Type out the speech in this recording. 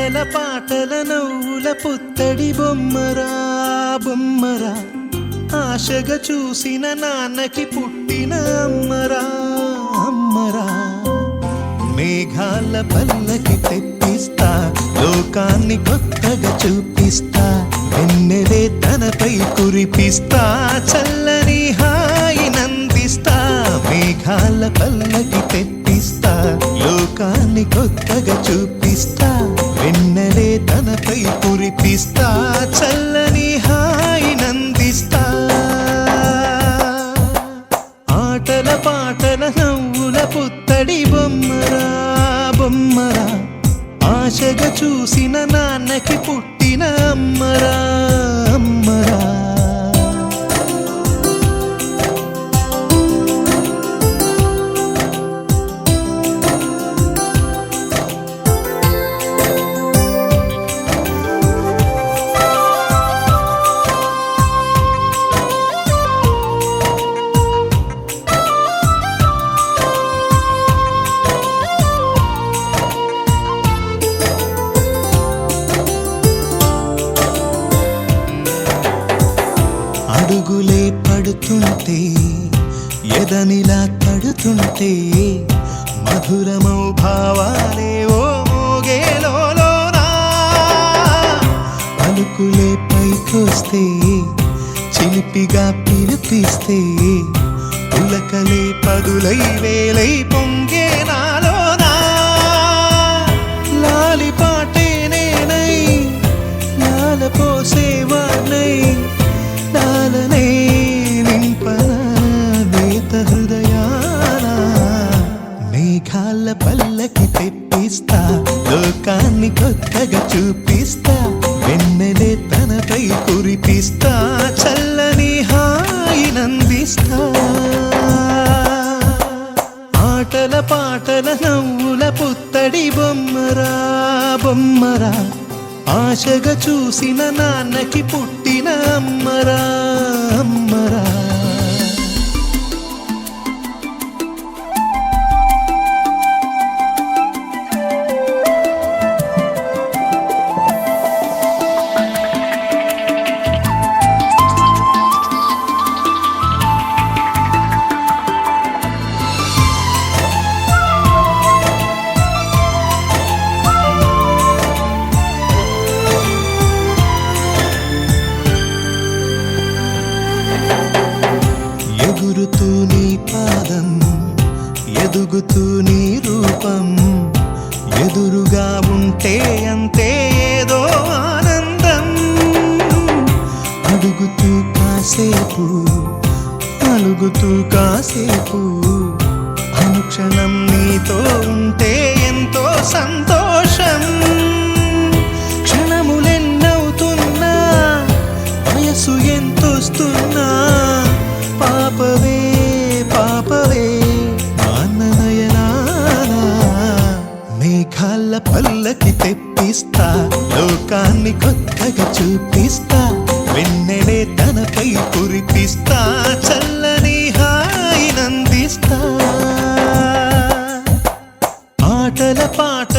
ఆటల పాటల నవ్వుల పుత్తడి బొమ్మరా బొమ్మరా ఆశగా చూసిన నాన్నకి పుట్టిన అమ్మరా అమ్మరా మేఘాల పల్లకి తెప్పిస్తా లోకాన్ని కొత్తగా చూపిస్తా వెన్నెలే తనపై కురిపిస్తా చల్లని హాయి నందిస్తా మేఘాల పల్లకి తెప్పిస్తా లోకాన్ని కొత్తగా చూపిస్తా వెన్నెలే తనపై కురిపిస్తా చల్లని హాయి నందిస్తా ఆటల పాటల నవ్వుల పుత్తడి బొమ్మరా బొమ్మరా ఆశగా చూసిన నాన్నకి పుట్టిన అమ్మరా అమ్మరా అడుగులే పడుతుంటే ఎదనిలా తడుతుంటే మధురమౌ భావాలే ఓ మోగేలోనా పలుకులే పైకొస్తే చిలిపిగా పిలిపిస్తే పులకలే పదులై వేలై పొంగే నాలోనా లాలి పాటే నేనై లాల పోసేవాణ్ణై లాలనే నింపన నేత హృదయాన మేఘాల పల్లకి తెప్పిస్తా లోకాన్ని కొత్తగా చూపిస్తా వెన్నెలే తనపై కురిపిస్తా చల్లని హాయి నందిస్తా ఆటల పాటల నవ్వుల పుత్తడి బొమ్మరా బొమ్మరా ఆశగా చూసిన నాన్నకి పుట్టిన అమ్మరా అమ్మరా ఎగురుతూ నీ పాదం ఎదుగుతూ నీ రూపం ఎదురుగా ఉంటే అంతే ఏదో ఆనందం అడుగుతూ కాసేపు అలుగుతూ కాసేపు అనుక్షణం నీతో ఉంటే ఎంతో సంతోషం క్షణములెన్నవుతున్నా వయసు ఎంతొస్తున్నా పాపవే పాపవే మాననయనానా మేఘాల పల్లకి తెప్పిస్తా లోకాన్ని కొత్తగా చూపిస్తా వెన్నెలే తనపై కురిపిస్తా చల్లని హాయి నందిస్తా ఆటల పాట